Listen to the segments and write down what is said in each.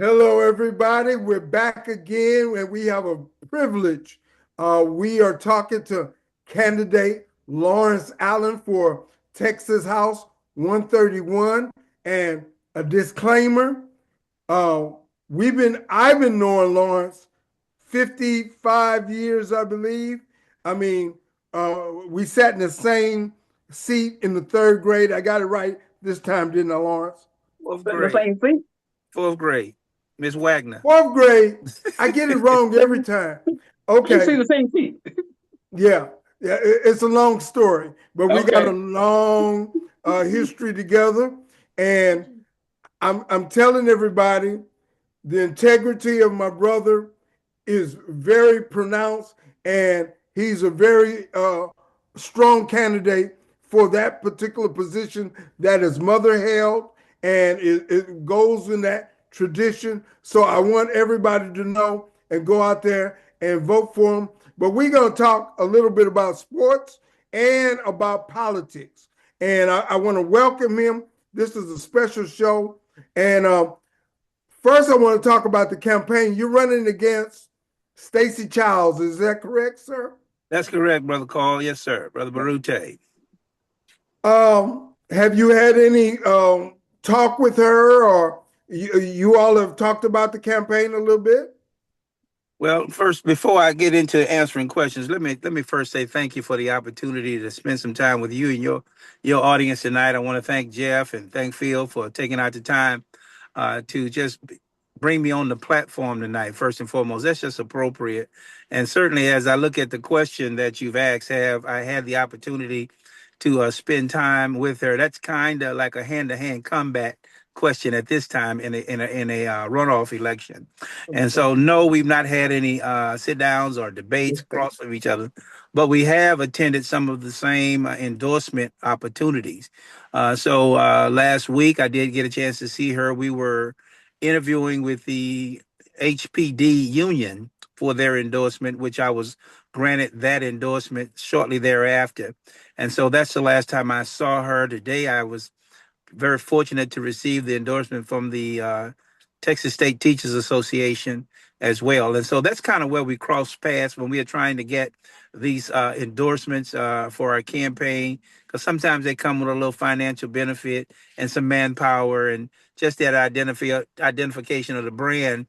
Hello, everybody. We're back again, and we have a privilege. We are talking to candidate Lawrence Allen for Texas House 131. And a disclaimer: uh, I've been knowing Lawrence 55 years, I believe. I mean, we sat in the same seat in the third grade. I got it right this time, didn't I, Lawrence? Fourth The grade. same thing. Fourth grade. Miss Wagner. Fourth grade, I get it wrong every time. You see Okay, the same thing. yeah, yeah, it's a long story, but we got a Okay. long history together, and I'm telling everybody the integrity of my brother is very pronounced, and he's a very strong candidate for that particular position that his mother held, and it goes in that tradition. So I want everybody to know and go out there and vote for him. But we're going to talk a little bit about sports and about politics. And I want to welcome him. This is a special show. And first, I want to talk about the campaign. You're running against Stacey Childs. Is that correct, sir? That's correct, Brother Call. Yes, sir. Brother Barute. Have you had any talk with her, or you all have talked about the campaign a little bit? Well, first, before I get into answering questions, let me first say thank you for the opportunity to spend some time with you and your audience tonight. I want to thank Jeff and thank Phil for taking out the time to just bring me on the platform tonight. First and foremost, that's just appropriate. And certainly, as I look at the question that you've asked, have I had the opportunity to spend time with her? That's kind of like a hand-to-hand combat question at this time in a runoff election. And so, no, we've not had any sit downs or debates across from each other, but we have attended some of the same endorsement opportunities. So last week, I did get a chance to see her. We were interviewing with the HPD union for their endorsement, which I was granted that endorsement shortly thereafter. And so that's the last time I saw her. Today, I was very fortunate to receive the endorsement from the Texas State Teachers Association as well. And so that's kind of where we cross paths when we are trying to get these endorsements for our campaign, because sometimes they come with a little financial benefit and some manpower, and just that identification of the brand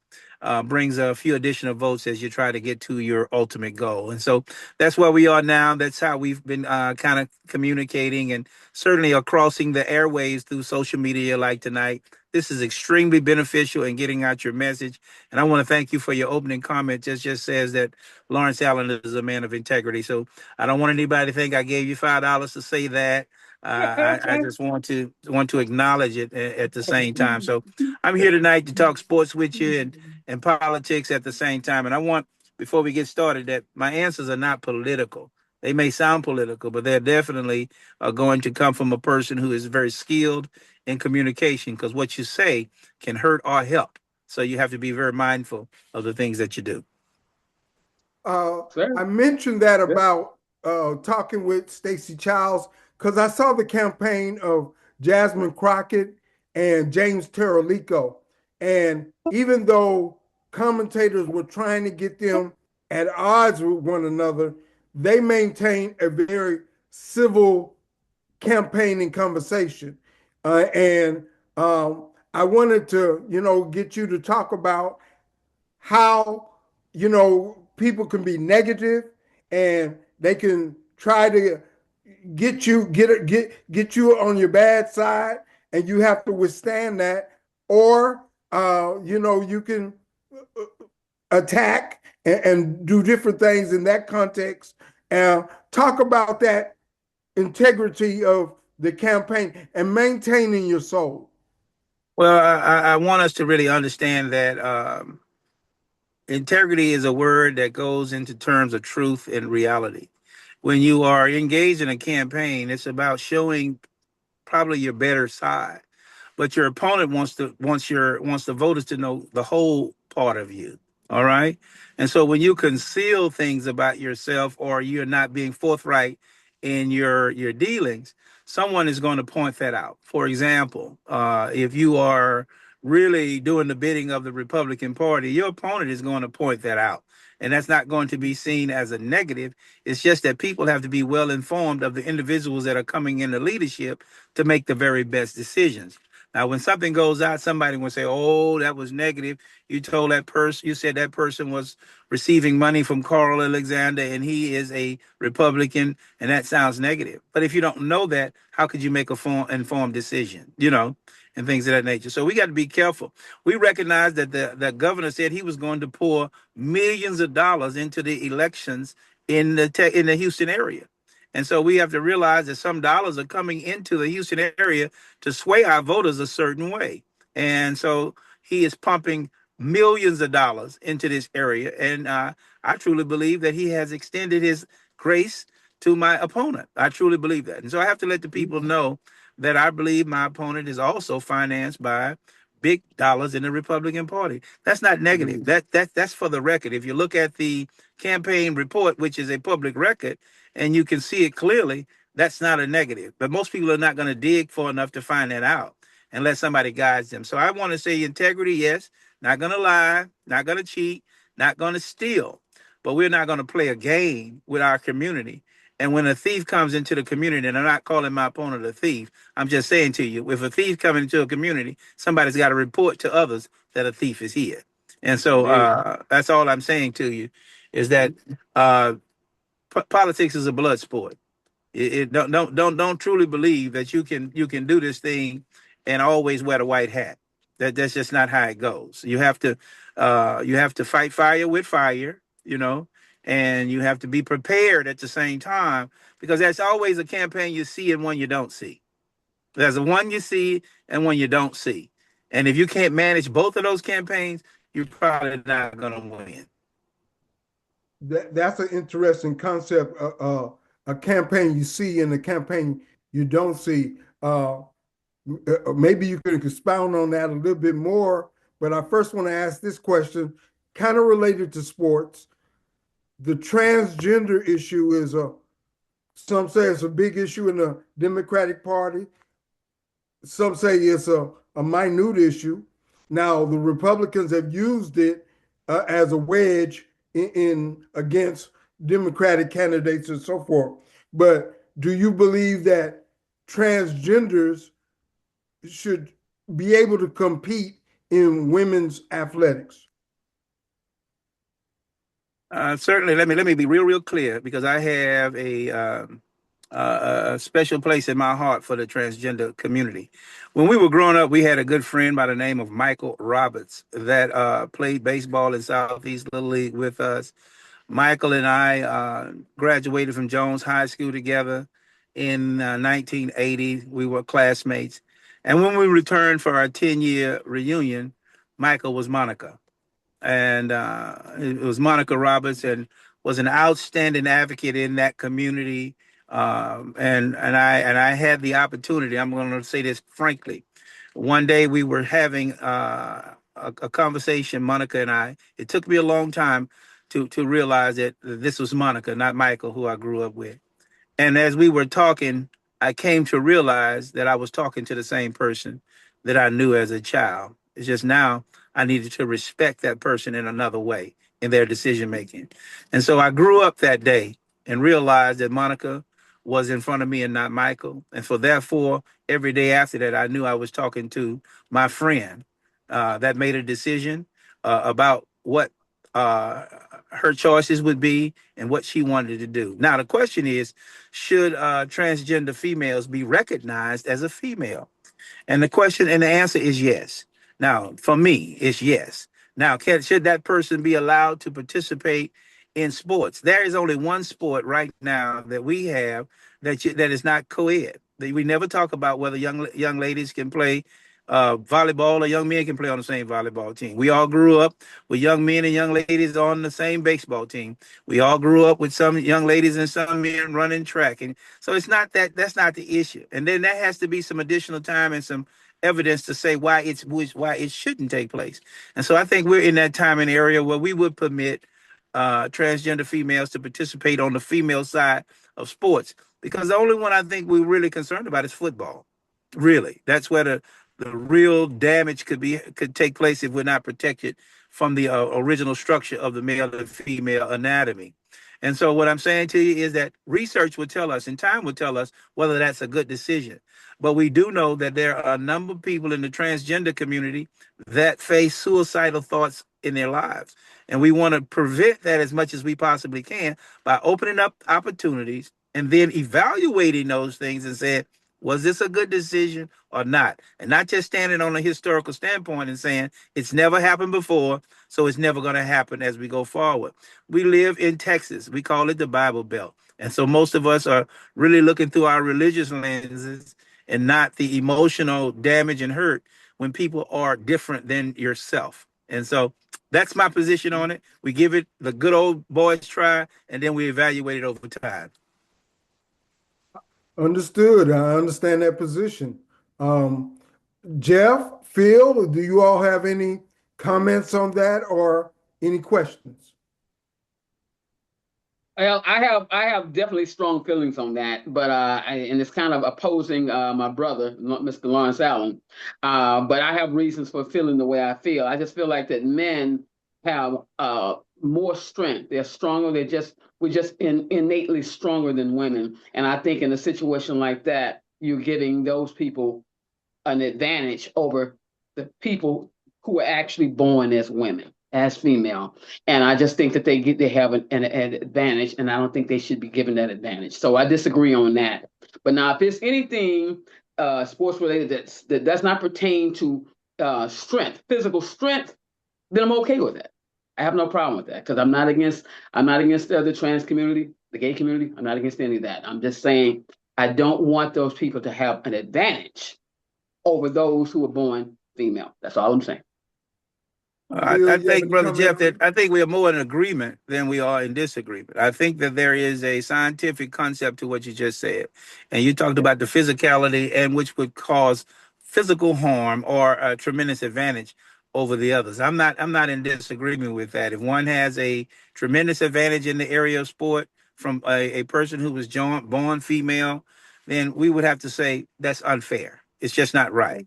brings a few additional votes as you try to get to your ultimate goal. And so that's where we are now. That's how we've been kind of communicating, and certainly are crossing the airways through social media like tonight. This is extremely beneficial in getting out your message. And I want to thank you for your opening comment. Just says that Lawrence Allen is a man of integrity. So I don't want anybody to think I gave you $5 to say that. I just want to acknowledge it at the same time. So I'm here tonight to talk sports with you and politics at the same time. And I want, before we get started, that my answers are not political. They may sound political, but they're definitely going to come from a person who is very skilled in communication, because what you say can hurt or help. So you have to be very mindful of the things that you do. Uh, Sir. I mentioned that Yeah. about talking with Stacey Childs because I saw the campaign of Jasmine Crockett and James Terralico. And even though commentators were trying to get them at odds with one another, they maintained a very civil campaigning conversation. And I wanted to, get you to talk about how people can be negative and they can try to get you on your bad side, and you have to withstand that, or you can attack and do different things in that context, and talk about that integrity of the campaign and maintaining your soul. Well, I want us to really understand that integrity is a word that goes into terms of truth and reality. When you are engaged in a campaign, it's about showing probably your better side, but your opponent wants the voters to know the whole part of you. All right. And so when you conceal things about yourself, or you're not being forthright in your dealings, someone is going to point that out. For example, if you are really doing the bidding of the Republican Party, your opponent is going to point that out. And that's not going to be seen as a negative. It's just that people have to be well informed of the individuals that are coming into leadership to make the very best decisions. Now, when something goes out, somebody will say, "Oh, that was negative. You told that person, you said that person was receiving money from Carl Alexander and he is a Republican, and that sounds negative." But if you don't know that, how could you make a informed decision? And things of that nature. So we got to be careful. We recognize that the governor said he was going to pour millions of dollars into the elections in the Houston area. And so we have to realize that some dollars are coming into the Houston area to sway our voters a certain way. And so he is pumping millions of dollars into this area. And I truly believe that he has extended his grace to my opponent. I truly believe that. And so I have to let the people know that I believe my opponent is also financed by big dollars in the Republican Party. That's not negative. That's for the record. If you look at the campaign report, which is a public record, and you can see it clearly, that's not a negative. But most people are not going to dig for enough to find that out unless somebody guides them. So I want to say integrity, yes, not going to lie, not going to cheat, not going to steal, but we're not going to play a game with our community. And when a thief comes into the community, and I'm not calling my opponent a thief, I'm just saying to you, if a thief comes into a community, somebody's got to report to others that a thief is here. And so that's all I'm saying to you is that uh, politics is a blood sport. Don't truly believe that you can do this thing and always wear the white hat. That's just not how it goes. You have to fight fire with fire, and you have to be prepared at the same time because there's always a campaign you see and one you don't see. There's a one you see and one you don't see. And if you can't manage both of those campaigns, you're probably not going to win. That's an interesting concept. A campaign you see and a campaign you don't see. Maybe you could expound on that a little bit more. But I first want to ask this question, kind of related to sports. The transgender issue is some say it's a big issue in the Democratic Party. Some say it's a minute issue. Now, the Republicans have used it as a wedge in against Democratic candidates and so forth. But do you believe that transgenders should be able to compete in women's athletics? Certainly, let me be real clear because I have a special place in my heart for the transgender community. When we were growing up, we had a good friend by the name of Michael Roberts that played baseball in Southeast Little League with us. Michael and I graduated from Jones High School together in 1980. We were classmates. And when we returned for our 10-year reunion, Michael was Monica. And it was Monica Roberts and was an outstanding advocate in that community. And I had the opportunity. I'm going to say this frankly. One day we were having a conversation, Monica and I. It took me a long time to realize that this was Monica, not Michael, who I grew up with. And as we were talking, I came to realize that I was talking to the same person that I knew as a child. It's just now I needed to respect that person in another way in their decision making. And so I grew up that day and realized that Monica was in front of me and not Michael. And for therefore, every day after that, I knew I was talking to my friend that made a decision about what uh, her choices would be and what she wanted to do. Now, the question is, should transgender females be recognized as a female? And the question and the answer is yes. Now, for me, it's yes. Now, should that person be allowed to participate in sports? There is only one sport right now that we have that is not co-ed. We never talk about whether young ladies can play volleyball or young men can play on the same volleyball team. We all grew up with young men and young ladies on the same baseball team. We all grew up with some young ladies and some men running track. And so it's not that's not the issue. And then there has to be some additional time and some evidence to say why it shouldn't take place. And so I think we're in that time and area where we would permit transgender females to participate on the female side of sports because the only one I think we're really concerned about is football. Really, that's where the real damage could take place if we're not protected from the original structure of the male and female anatomy. And so, what I'm saying to you is that research will tell us, and time will tell us whether that's a good decision. But we do know that there are a number of people in the transgender community that face suicidal thoughts in their lives. And we want to prevent that as much as we possibly can by opening up opportunities and then evaluating those things and saying, was this a good decision or not? And not just standing on a historical standpoint and saying it's never happened before, so it's never going to happen as we go forward. We live in Texas. We call it the Bible Belt. And so most of us are really looking through our religious lenses and not the emotional damage and hurt when people are different than yourself. And so that's my position on it. We give it the good old boys try, and then we evaluate it over time. Understood. I understand that position. Um, Jeff, Phil, do you all have any comments on that or any questions? Well, I have definitely strong feelings on that, but and it's kind of opposing my brother, Mr. Lawrence Allen. But I have reasons for feeling the way I feel. I just feel like that men have more strength. They're stronger. We're just innately stronger than women. And I think in a situation like that, you're giving those people an advantage over the people who are actually born as women, as female. And I just think that they have an advantage, and I don't think they should be given that advantage. So I disagree on that. But now, if it's anything sports related that does not pertain to strength, physical strength, then I'm okay with that. I have no problem with that because I'm not against the trans community, the gay community. I'm not against any of that. I'm just saying I don't want those people to have an advantage over those who were born female. That's all I'm saying. I Phil, you have think, any Brother Jeff, comments? that I think we are more in agreement than we are in disagreement. I think that there is a scientific concept to what you just said, and you talked about the physicality and which would cause physical harm or a tremendous advantage over the others. I'm not in disagreement with that. If one has a tremendous advantage in the area of sport from a person who was born female, then we would have to say that's unfair. It's just not right.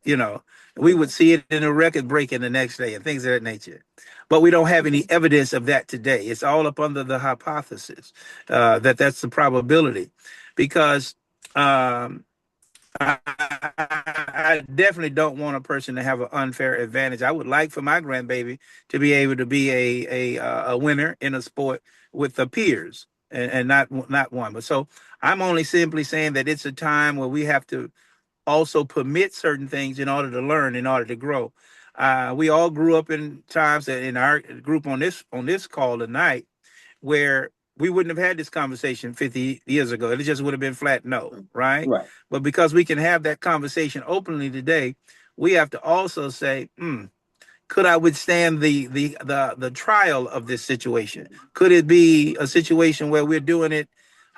We would see it in a record breaking the next day and things of that nature. But we don't have any evidence of that today. It's all up under the hypothesis that that's the probability, because um, I definitely don't want a person to have an unfair advantage. I would like for my grandbaby to be able to be a winner in a sport with the peers and not one. But so I'm only simply saying that it's a time where we have to also permit certain things in order to learn, in order to grow. We all grew up in times that in our group on this call tonight where we wouldn't have had this conversation 50 years ago. It just would have been flat no, right? Right. But because we can have that conversation openly today, we have to also say, could I withstand the trial of this situation? Could it be a situation where we're doing it?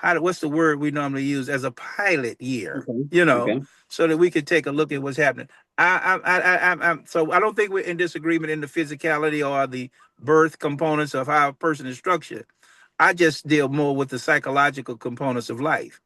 What's the word we normally use as a pilot year? Okay. Okay. So that we could take a look at what's happening. So I don't think we're in disagreement in the physicality or the birth components of how a person is structured. I just deal more with the psychological components of life.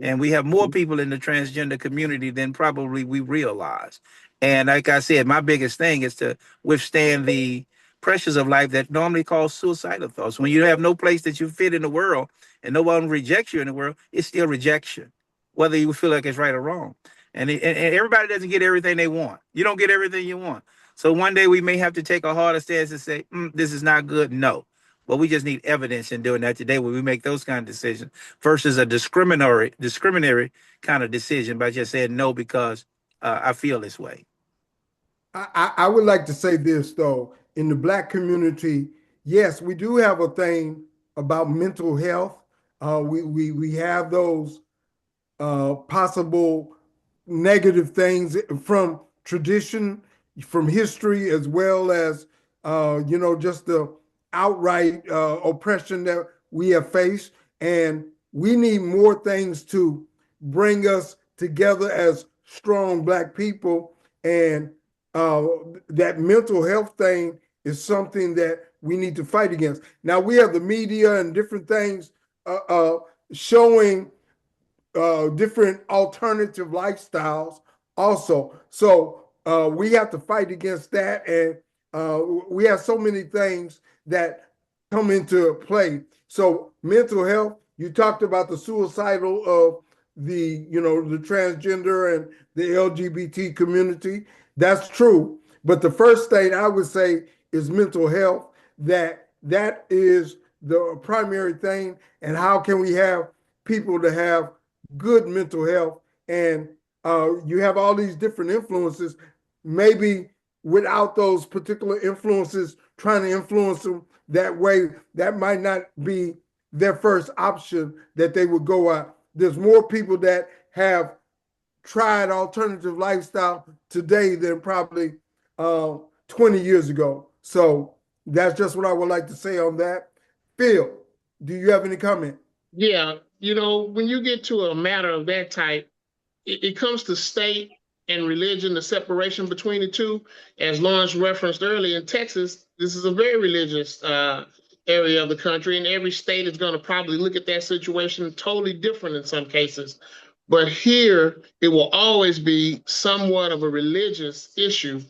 And we have more Mhm. people in the transgender community than probably we realize. And like I said, my biggest thing is to withstand the pressures of life that normally cause suicidal thoughts. When you have no place that you fit in the world and no one rejects you in the world, it's still rejection, whether you feel like it's right or wrong. And everybody doesn't get everything they want. You don't get everything you want. So one day we may have to take a harder stance and say, this is not good. No. But we just need evidence in doing that today when we make those kind of decisions versus a discriminatory kind of decision by just saying no because I feel this way. I would like to say this though, in the black community, yes, we do have a thing about mental health. We have those possible negative things from tradition, from history, as well as just the outright oppression that we have faced, and we need more things to bring us together as strong black people. And uh, that mental health thing is something that we need to fight against. Now we have the media and different things showing different alternative lifestyles also. So we have to fight against that, and we have so many things that come into play. So mental health. You talked about the suicidal of the transgender and the LGBT community. That's true. But the first thing I would say is mental health. That is the primary thing. And how can we have people to have good mental health? And you have all these different influences. Maybe without those particular influences trying to influence them that way, that might not be their first option that they would go out. There's more people that have tried alternative lifestyle today than probably 20 years ago. So that's just what I would like to say on that. Phil, do you have any comment? Yeah, when you get to a matter of that type, it comes to state and religion, the separation between the two. As Lawrence referenced earlier, in Texas, this is a very religious area of the country, and every state is going to probably look at that situation totally different in some cases. But here, it will always be somewhat of a religious issue,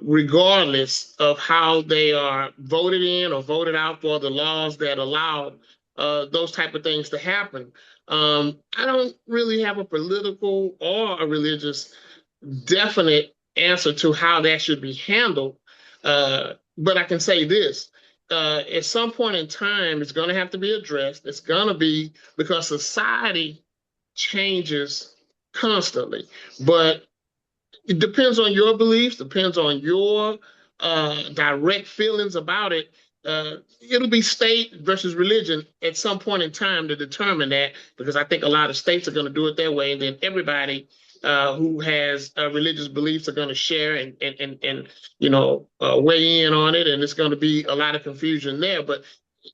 regardless of how they are voted in or voted out for the laws that allow those type of things to happen. I don't really have a political or a religious definite answer to how that should be handled. But I can say this. At some point in time, it's going to have to be addressed. It's going to be because society changes constantly. But it depends on your beliefs, depends on your direct feelings about it. It'll be state versus religion at some point in time to determine that, because I think a lot of states are going to do it their way, and then everybody who has religious beliefs are going to share and weigh in on it, and it's going to be a lot of confusion there. But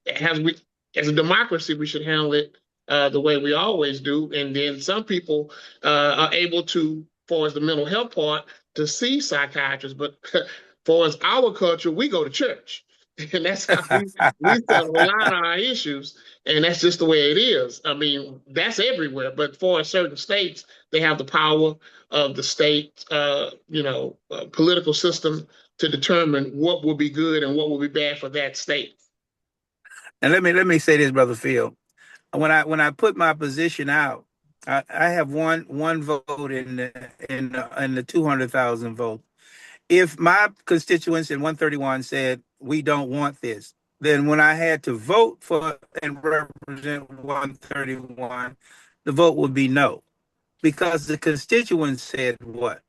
as a democracy, we should handle it the way we always do, and then some people are able to, for as the mental health part, to see psychiatrists, but for as our culture, we go to church. And that's how we settle a lot of our issues. And that's just the way it is. I mean, that's everywhere. But for certain states, they have the power of the state, political system to determine what will be good and what will be bad for that state. And let me say this, Brother Phil. When I put my position out, I have one vote in the 200,000 vote. If my constituents in 131 said we don't want this, then when I had to vote for and represent 131, the vote would be no, because the constituents said what?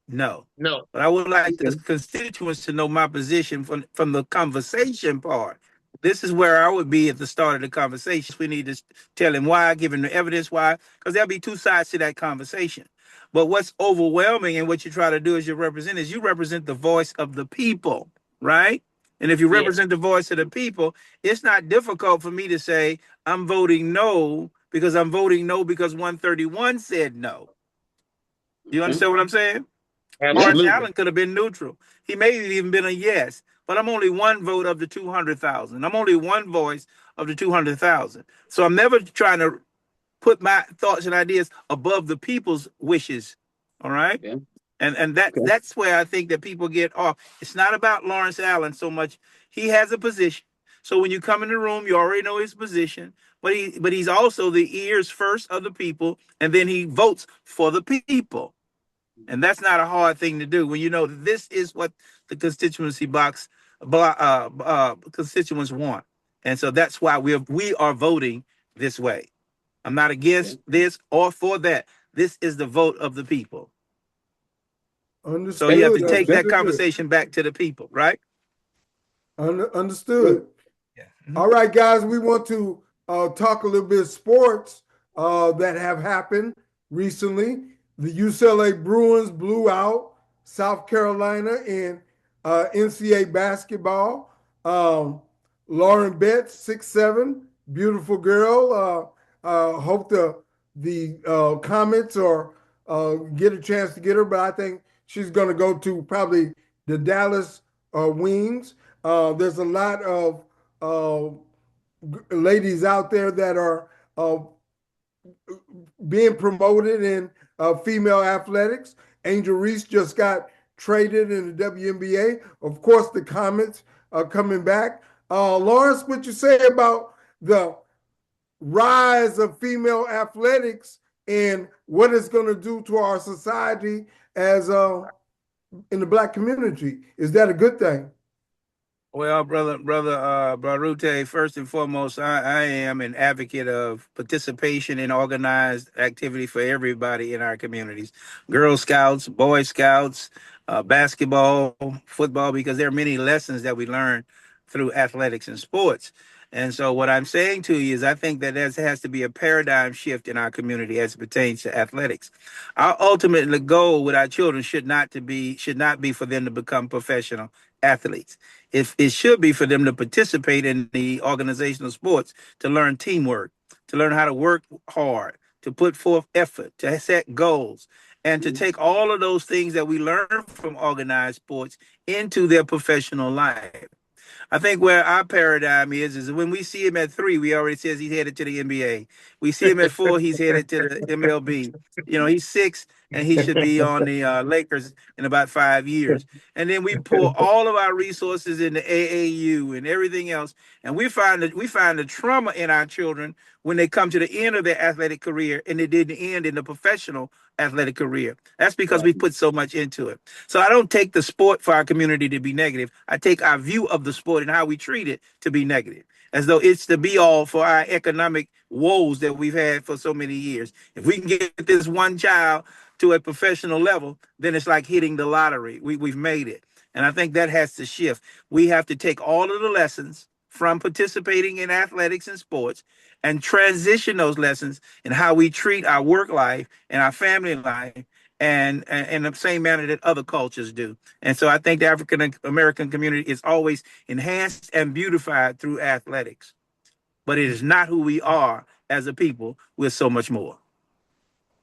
No. No. But I would like the constituents to know my position from the conversation part. This is where I would be at the start of the conversation. We need to tell him why, give him the evidence why, because there'll be two sides to that conversation. But what's overwhelming and what you try to do as you represent the voice of the people, right? And if you represent the voice of the people, it's not difficult for me to say I'm voting no because 131 said no. You understand what I'm saying? Lawrence Allen could have been neutral. He may have even been a yes, but I'm only one vote of the 200,000. I'm only one voice of the 200,000. So I'm never trying to put my thoughts and ideas above the people's wishes. All right. Yeah. And that's where I think that people get off. It's not about Lawrence Allen so much. He has a position. So when you come in the room, you already know his position. But he's also the ears first of the people, and then he votes for the people. And that's not a hard thing to do when you know this is what the constituency constituents want. And so that's why we are voting this way. I'm not against this or for that. This is the vote of the people. Understood. So you have to take that conversation back to the people, right? Understood. Yeah. Mm-hmm. All right, guys, we want to talk a little bit of sports that have happened recently. The UCLA Bruins blew out South Carolina in NCAA basketball. Lauren Betts, 6'7", beautiful girl. Hope the comments or get a chance to get her, but I think she's going to go to probably the Dallas Wings. There's a lot of ladies out there that are being promoted in female athletics. Angel Reese just got traded in the WNBA. Of course, the comments are coming back. Lawrence, what you say about the rise of female athletics and what it's going to do to our society as in the Black community? Is that a good thing? Well, brother Barute, first and foremost, I am an advocate of participation in organized activity for everybody in our communities. Girl Scouts, Boy Scouts, basketball, football, because there are many lessons that we learn through athletics and sports. And so what I'm saying to you is I think that there has to be a paradigm shift in our community as it pertains to athletics. Our ultimate goal with our children should not be for them to become professional athletes. If it should be for them to participate in the organizational sports, to learn teamwork, to learn how to work hard, to put forth effort, to set goals, and to take all of those things that we learn from organized sports into their professional life. I think where our paradigm is when we see him at 3, we already says he's headed to the NBA. We see him at 4, he's headed to the MLB. You know, he's 6 and he should be on the Lakers in about 5 years. And then we pull all of our resources into AAU and everything else, and we find the trauma in our children when they come to the end of their athletic career and it didn't end in the professional athletic career. That's because we put so much into it. So I don't take the sport for our community to be negative. I take our view of the sport and how we treat it to be negative, as though it's the be all for our economic woes that we've had for so many years. If we can get this one child to a professional level, then it's like hitting the lottery. We've made it. And I think that has to shift. We have to take all of the lessons from participating in athletics and sports and transition those lessons in how we treat our work life and our family life and in the same manner that other cultures do. And so I think the African American community is always enhanced and beautified through athletics, but it is not who we are as a people. We're so much more.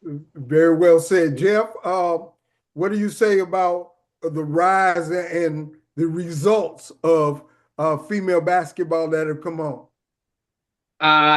Very well said, Jeff. What do you say about the rise and the results of female basketball that have come on?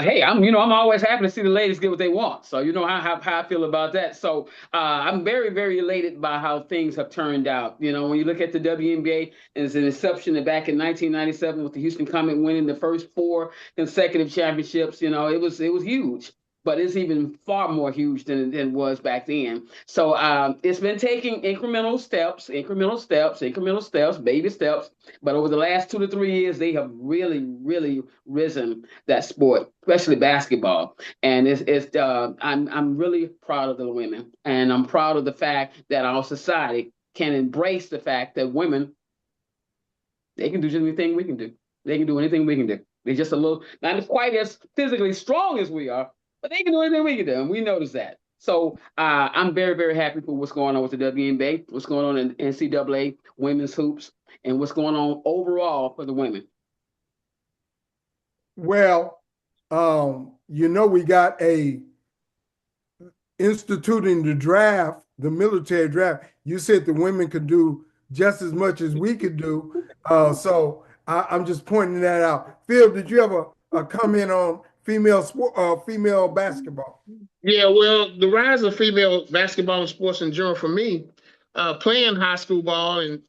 Hey, I'm always happy to see the ladies get what they want. So you know how I feel about that. So I'm very, very elated by how things have turned out. You know, when you look at the WNBA, as an exception that back in 1997 with the Houston Comet winning the first 4 consecutive championships, you know, it was huge. But it's even far more huge than it was back then. So it's been taking incremental steps, baby steps. But over the last 2 to 3 years, they have really, really risen that sport, especially basketball. And I'm really proud of the women, and I'm proud of the fact that our society can embrace the fact that women, they can do just anything we can do. They can do anything we can do. They're just a little not quite as physically strong as we are, but they can do anything we can do, and we notice that. So I'm very, very happy for what's going on with the WNBA, what's going on in NCAA women's hoops, and what's going on overall for the women. Well, we got instituting the draft, the military draft. You said the women could do just as much as we could do. So I'm just pointing that out. Phil, did you have a comment on female basketball? Yeah, well, the rise of female basketball and sports in general for me, playing high school ball and,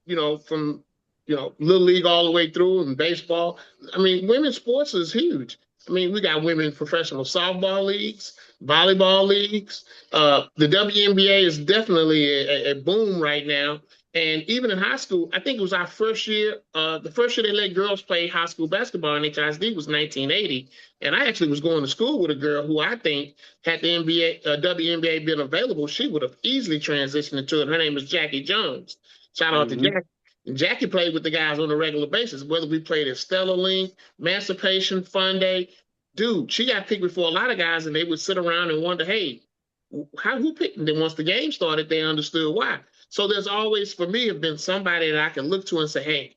from, little league all the way through and baseball. I mean, women's sports is huge. I mean, we got women professional softball leagues, volleyball leagues. The WNBA is definitely a boom right now. And even in high school, I think it was our first year. The first year they let girls play high school basketball in HISD was 1980. And I actually was going to school with a girl who I think, had the WNBA been available, she would have easily transitioned into it. Her name is Jackie Jones. Shout out to Jackie. And Jackie played with the guys on a regular basis, whether we played at Stella Link, Emancipation, Fun Day. Dude, she got picked before a lot of guys, and they would sit around and wonder, hey, who picked them? Then once the game started, they understood why. So there's always, for me, have been somebody that I can look to and say, hey,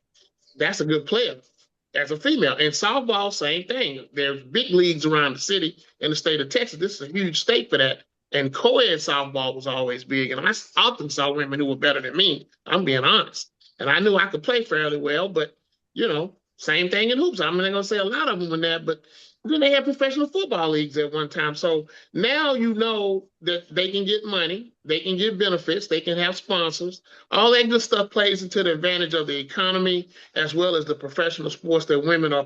that's a good player as a female. And softball, same thing. There's big leagues around the city in the state of Texas. This is a huge state for that. And co-ed softball was always big. And I often saw women who were better than me. I'm being honest. And I knew I could play fairly well, but, same thing in hoops. I'm not going to say a lot of them in that, but Then they had professional football leagues at one time. So now you know that they can get money, they can get benefits, they can have sponsors. All that good stuff plays into the advantage of the economy as well as the professional sports that women are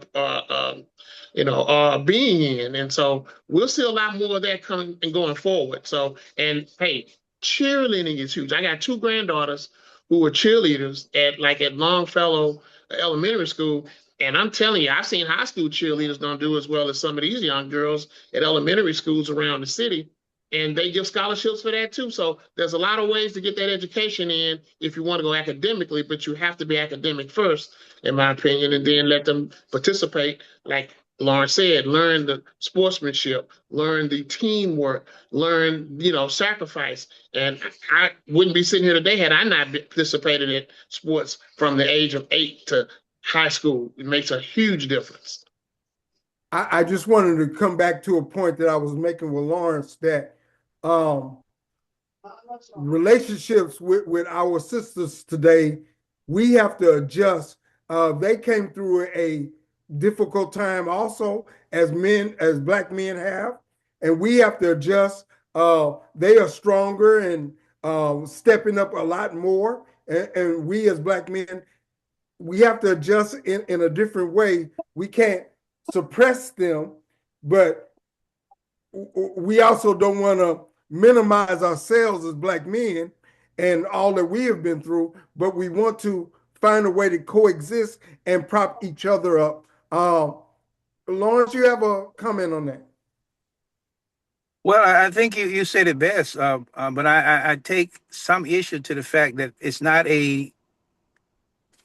being in. And so we'll see a lot more of that coming and going forward. So, and hey, cheerleading is huge. I got two granddaughters who were cheerleaders at Longfellow Elementary School, and I'm telling you, I've seen high school cheerleaders don't do as well as some of these young girls at elementary schools around the city. And they give scholarships for that too. So there's a lot of ways to get that education in if you want to go academically, but you have to be academic first, in my opinion, and then let them participate. Like Lauren said, learn the sportsmanship, learn the teamwork, learn, sacrifice. And I wouldn't be sitting here today had I not participated in sports from the age of 8 to high school. It makes a huge difference. I just wanted to come back to a point that I was making with Lawrence that um, relationships with our sisters today, we have to adjust. They came through a difficult time also as men, as Black men have, and we have to adjust. They are stronger and stepping up a lot more. And we as Black men, we have to adjust in a different way. We can't suppress them, but we also don't want to minimize ourselves as Black men and all that we have been through, but we want to find a way to coexist and prop each other up. Lawrence, you have a comment on that? Well, I think you said it best, but I take some issue to the fact that it's not a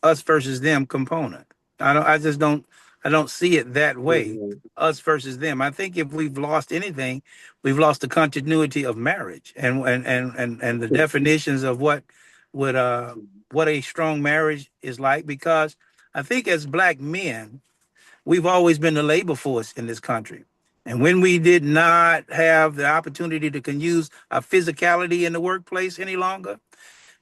us versus them component. I don't see it that way. Mhm. Us versus them. I think if we've lost anything, we've lost the continuity of marriage and the definitions of what a strong marriage is like. Because I think as Black men, we've always been the labor force in this country. And when we did not have the opportunity to can use our physicality in the workplace any longer,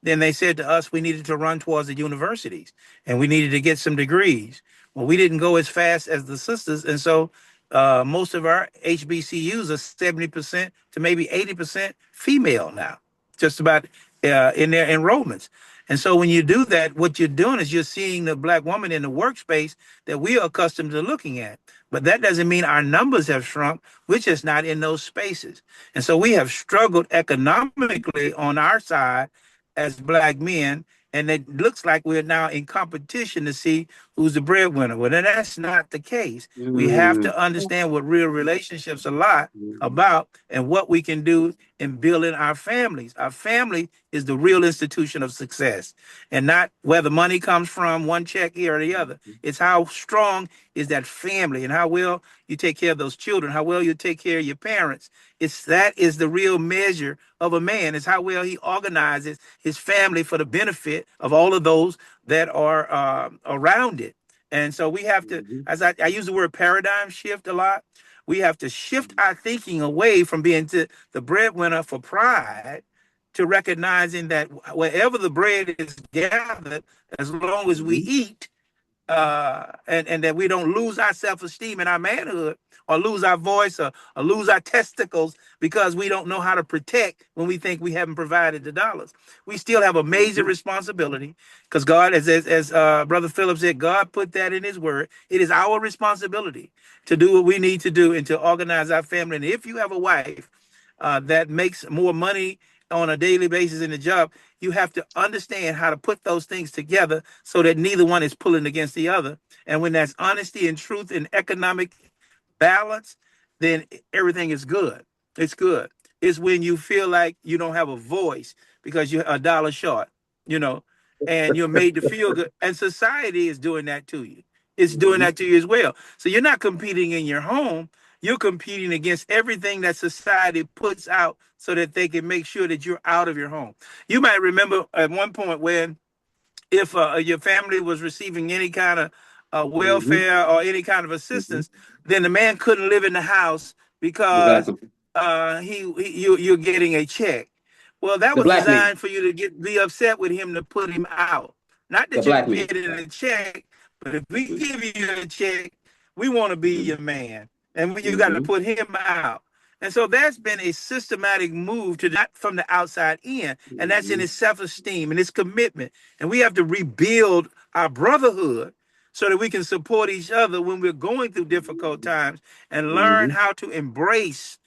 then they said to us we needed to run towards the universities and we needed to get some degrees. Well, we didn't go as fast as the sisters, and so most of our HBCUs are 70% to maybe 80% female now, just about in their enrollments. And so when you do that, what you're doing is you're seeing the Black woman in the workspace that we are accustomed to looking at. But that doesn't mean our numbers have shrunk. We're just not in those spaces. And so we have struggled economically on our side as Black men, and it looks like we're now in competition to see who's the breadwinner. Well, then that's not the case. We have Mm. to understand what real relationships are about and what we can do in building our families. Our family is the real institution of success, and not where the money comes from, one check here or the other. It's how strong is that family and how well you take care of those children, how well you take care of your parents. That is the real measure of a man. It's how well he organizes his family for the benefit of all of those that are around it. And so we have to, as I use the word paradigm shift a lot, we have to shift our thinking away from being the breadwinner for pride to recognizing that wherever the bread is gathered, as long as we eat, and that we don't lose our self-esteem and our manhood or lose our voice or lose our testicles because we don't know how to protect when we think we haven't provided the dollars. We still have a major responsibility because God, as Brother Philip said, God put that in his word. It is our responsibility to do what we need to do and to organize our family. And if you have a wife that makes more money on a daily basis in the job, you have to understand how to put those things together so that neither one is pulling against the other. And when that's honesty and truth and economic balance, then everything is good. It's good. It's when you feel like you don't have a voice because you're a dollar short, you know, and you're made to feel good. And society is doing that to you. It's doing that to you as well. So you're not competing in your home. You're competing against everything that society puts out so that they can make sure that you're out of your home. You might remember at one point when if your family was receiving any kind of welfare or any kind of assistance, then the man couldn't live in the house because Exactly. you're getting a check. Well, that The was Black man, designed for you to be upset with him to put him out. Not the that you're Black man. getting a check, but if we give you a check, we want to be your man. and you got to put him out. And so there's been a systematic move to that from the outside in, and that's in his self-esteem and his commitment. And we have to rebuild our brotherhood so that we can support each other when we're going through difficult times and learn how to embrace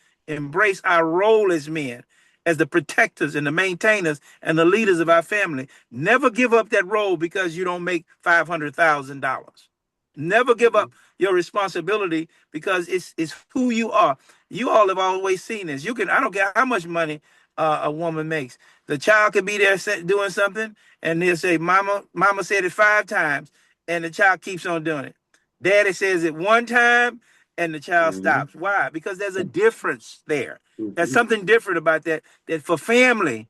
our role as men, as the protectors and the maintainers and the leaders of our family. Never give up that role because you don't make $500,000. Never give up your responsibility because it's who you are. You all have always seen this. You can, I don't care how much money a woman makes. The child could be there doing something, and they'll say, "Mama said it 5 times," and the child keeps on doing it. Daddy says it 1 time, and the child stops. Why? Because there's a difference there. There's something different about that. That for family,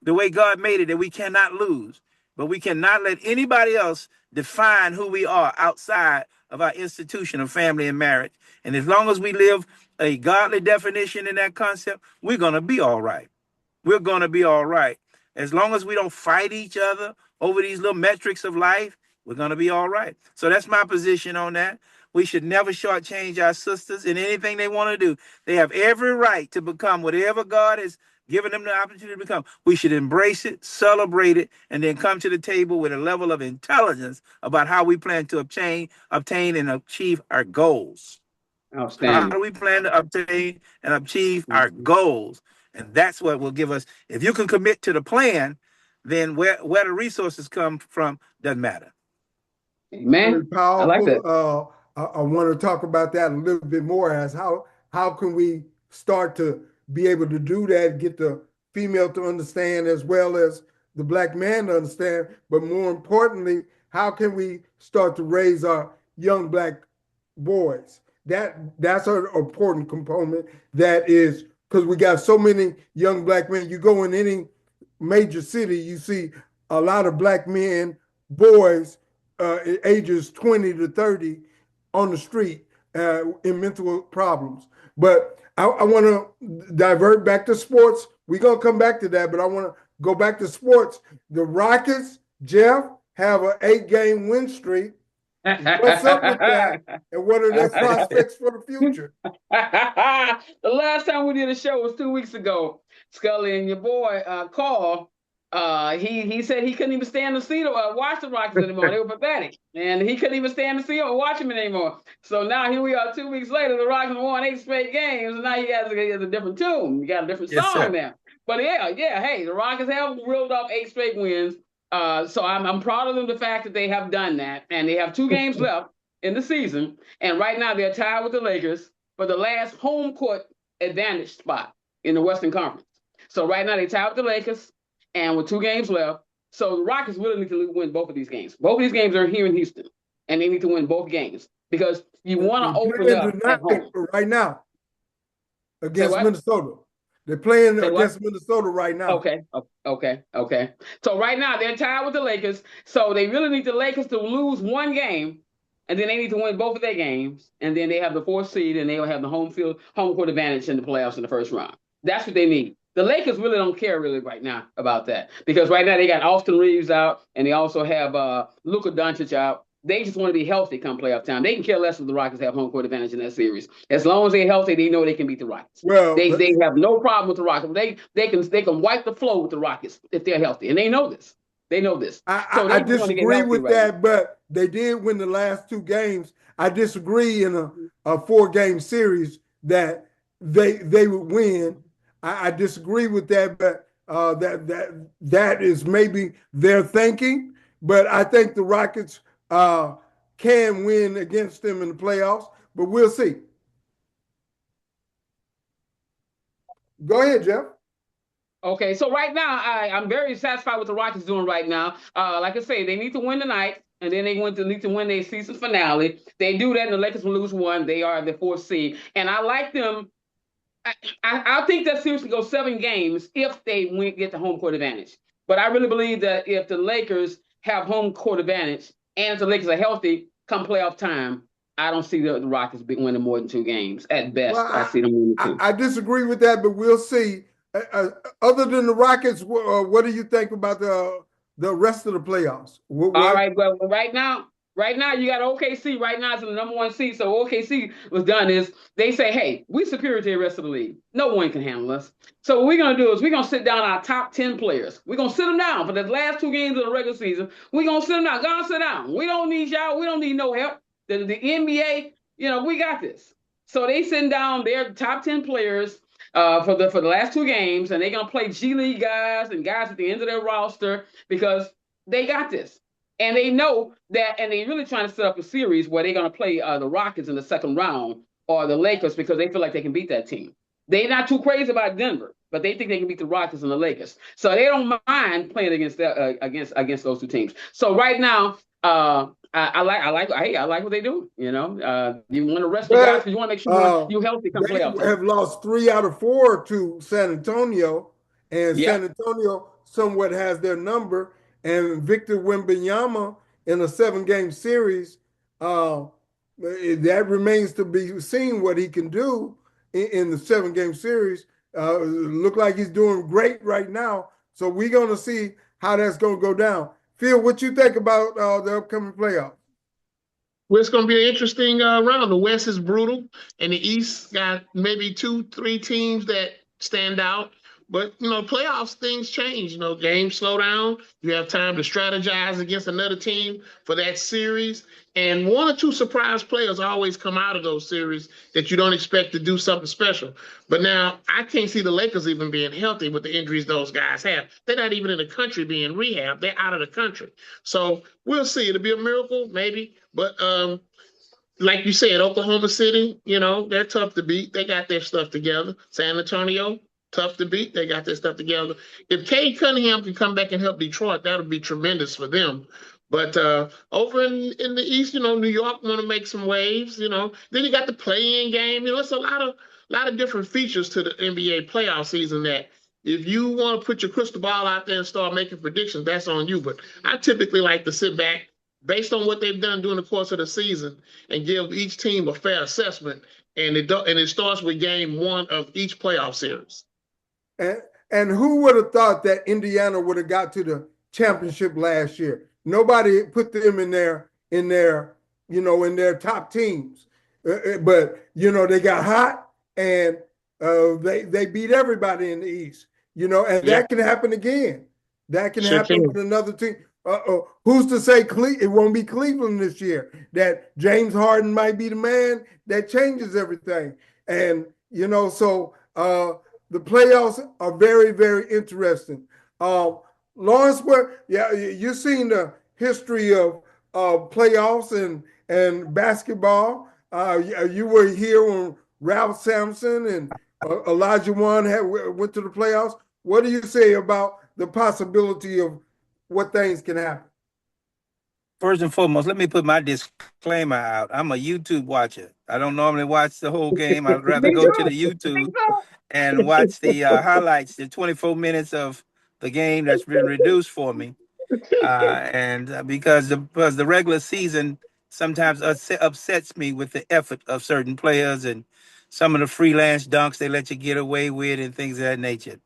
the way God made it, that we cannot lose. But we cannot let anybody else define who we are outside of our institution of family and marriage. And as long as we live a godly definition in that concept, we're going to be all right. We're going to be all right. As long as we don't fight each other over these little metrics of life, we're going to be all right. So that's my position on that. We should never shortchange our sisters in anything they want to do. They have every right to become whatever God has given them the opportunity to become. We should embrace it, celebrate it, and then come to the table with a level of intelligence about how we plan to obtain and achieve our goals. How do we plan to obtain and achieve our goals? And that's what will give us, if you can commit to the plan, then where the resources come from doesn't matter. Amen. Very powerful. I like that. I want to talk about that a little bit more as how can we start to be able to do that, get the female to understand as well as the black man to understand, but more importantly, how can we start to raise our young black boys? That's an important component. That is because we got so many young black men. You go in any major city, you see a lot of black men, boys, ages 20 to 30 on the street in mental problems. But I want to divert back to sports. We're going to come back to that, but I want to go back to sports. The Rockets, Jeff, have an 8-game win streak. What's up with that? And what are their prospects for the future? The last time we did a show was 2 weeks ago. Scully and your boy Carl, he said he couldn't even stand to see watch the Rockets anymore. They were pathetic, and he couldn't even stand to see or watch them anymore. So now here we are, 2 weeks later. The Rockets won 8 straight games, and now he has a different tune. You got a different song now. But yeah. Hey, the Rockets have reeled off 8 straight wins. So I'm proud of them, the fact that they have done that, and they have 2 games left in the season. And right now they're tied with the Lakers for the last home court advantage spot in the Western Conference. So right now they tied with the Lakers, and with 2 games left. So the Rockets really need to win both of these games. Both of these games are here in Houston, and they need to win both games because you want to open up at home. Right now against Minnesota. They're playing against Minnesota right now. Okay. So right now they're tied with the Lakers. So they really need the Lakers to lose 1 game, and then they need to win both of their games, and then they have the 4th seed, and they will have the home court advantage in the playoffs in the first round. That's what they need. The Lakers really don't care right now about that because right now they got Austin Reeves out, and they also have Luka Doncic out. They just want to be healthy come playoff time. They can care less if the Rockets have home court advantage in that series. As long as they're healthy, they know they can beat the Rockets. Well, they have no problem with the Rockets. They can wipe the floor with the Rockets if they're healthy, and they know this. They know this. I disagree with that, but they did win the last 2 games. I disagree in a 4-game series that they would win. I disagree with that, but that is maybe their thinking. But I think the Rockets can win against them in the playoffs, but we'll see. Go ahead, Jeff. Okay, so right now I'm very satisfied with the Rockets doing right now. Like I say, they need to win tonight, and then they need to win their season finale. They do that, and the Lakers will lose 1. They are the 4th seed, and I like them. I think that series can go 7 games if they get the home court advantage. But I really believe that if the Lakers have home court advantage and if the Lakers are healthy come playoff time, I don't see the Rockets winning more than 2 games. At best, well, I see them winning 2. I disagree with that, but we'll see. Other than the Rockets, what do you think about the rest of the playoffs? All right, well, right now, Right now, you got OKC. Right now, it's in the number one seed. So OKC was done is they say, hey, we superior to the rest of the league. No one can handle us. So what we're gonna do is we're gonna sit down our top 10 players. We're gonna sit them down for the last two games of the regular season. We're gonna sit them down. Go and sit down. We don't need y'all. We don't need no help. The NBA, we got this. So they sitting down their top 10 players for the last two games, and they're gonna play G League guys and guys at the end of their roster because they got this. And they know that, and they're really trying to set up a series where they're going to play the Rockets in the second round or the Lakers because they feel like they can beat that team. They're not too crazy about Denver, but they think they can beat the Rockets and the Lakers. So they don't mind playing against those two teams. So right now, I like what they do. You want to rest the guys because you want to make sure you're healthy come They playoff time. have lost 3 out of 4 to San Antonio, and Yeah. San Antonio somewhat has their number. And Victor Wembanyama in a 7-game series, that remains to be seen what he can do in the 7-game series. Look like he's doing great right now. So we're going to see how that's going to go down. Phil, what you think about the upcoming playoffs? Well, it's going to be an interesting round. The West is brutal, and the East got maybe 2-3 teams that stand out. But, playoffs, things change. Games slow down. You have time to strategize against another team for that series. And 1 or 2 surprise players always come out of those series that you don't expect to do something special. But now I can't see the Lakers even being healthy with the injuries those guys have. They're not even in the country being rehabbed. They're out of the country. So we'll see. It'll be a miracle, maybe. But like you said, Oklahoma City, they're tough to beat. They got their stuff together. San Antonio, tough to beat. They got their stuff together. If Cade Cunningham can come back and help Detroit, that would be tremendous for them. But over in the East, New York want to make some waves. Then you got the play-in game. It's a lot of different features to the NBA playoff season that if you want to put your crystal ball out there and start making predictions, that's on you. But I typically like to sit back based on what they've done during the course of the season and give each team a fair assessment. And it starts with game 1 of each playoff series. And who would have thought that Indiana would have got to the championship last year? Nobody put them in their top teams. But they got hot and they beat everybody in the East. And that can happen again. That can happen with another team. Who's to say it won't be Cleveland this year? That James Harden might be the man that changes everything. And so the playoffs are very, very interesting. Lawrence, you've seen the history of playoffs and basketball. You were here when Ralph Sampson and Elijah Wan went to the playoffs. What do you say about the possibility of what things can happen? First and foremost, let me put my disclaimer out. I'm a YouTube watcher. I don't normally watch the whole game. I'd rather go to the YouTube and watch the highlights, the 24 minutes of the game that's been reduced for me. And because the regular season sometimes upsets me with the effort of certain players and some of the freelance dunks they let you get away with and things of that nature.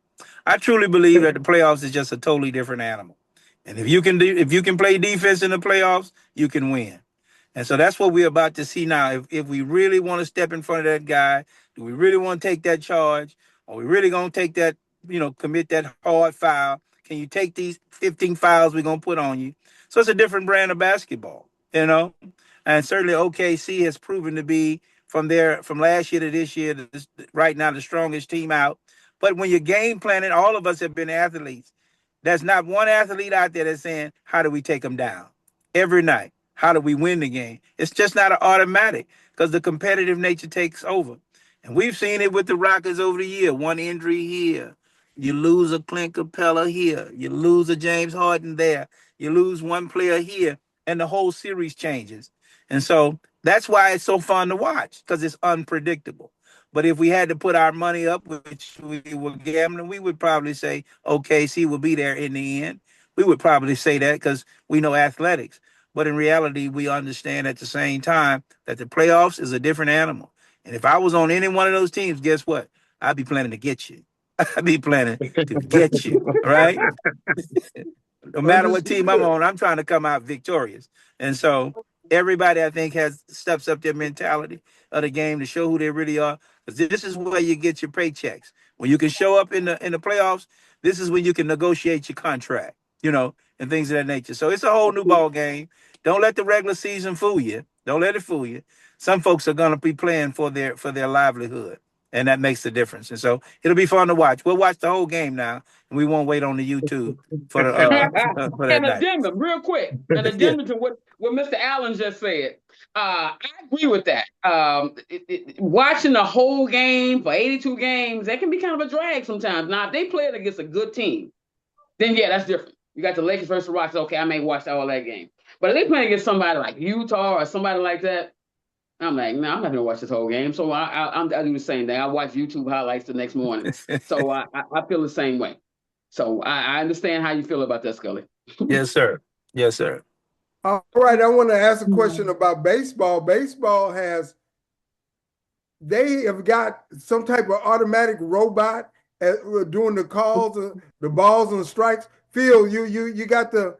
I truly believe that the playoffs is just a totally different animal. And if you can play defense in the playoffs, you can win. And so that's what we're about to see now. If we really want to step in front of that guy, do we really want to take that charge? Are we really going to take that, commit that hard foul? Can you take these 15 fouls we're going to put on you? So it's a different brand of basketball, And certainly OKC has proven to be from last year to this year, right now, the strongest team out. But when you're game planning, all of us have been athletes. There's not one athlete out there that's saying, how do we take them down? Every night, how do we win the game? It's just not an automatic because the competitive nature takes over. And we've seen it with the Rockets over the year. One injury here. You lose a Clint Capella here. You lose a James Harden there. You lose one player here. And the whole series changes. And so that's why it's so fun to watch because it's unpredictable. But if we had to put our money up, which we were gambling, we would probably say OKC will be there in the end. We would probably say that because we know athletics. But in reality, we understand at the same time that the playoffs is a different animal. And if I was on any one of those teams, guess what? I'd be planning to get you. I'd be planning to get you, right? No matter what team I'm on, I'm trying to come out victorious. And so Everybody, I think, has steps up their mentality of the game to show who they really are. Because this is where you get your paychecks. When you can show up in the playoffs, this is when you can negotiate your contract, and things of that nature. So it's a whole new ball game. Don't let the regular season fool you. Don't let it fool you. Some folks are gonna be playing for their livelihood, and that makes the difference. And so it'll be fun to watch. We'll watch the whole game now, and we won't wait on the YouTube for the for that An night. addendum, real quick, an Yeah. addendum to what Mr. Allen just said. I agree with that. Watching the whole game for 82 games, that can be kind of a drag sometimes. Now, if they play it against a good team, then yeah, that's different. You got the Lakers versus the Rockets. Okay, I may watch all that game. But if they playing against somebody like Utah or somebody like that, I'm like, no, I'm not gonna watch this whole game. So I do the same thing. I watch YouTube highlights the next morning. So I feel the same way. So I understand how you feel about that, Scully. Yes, sir. Yes, sir. All right, I want to ask a question about baseball. They have got some type of automatic robot doing the calls, the balls and the strikes. Phil, you got the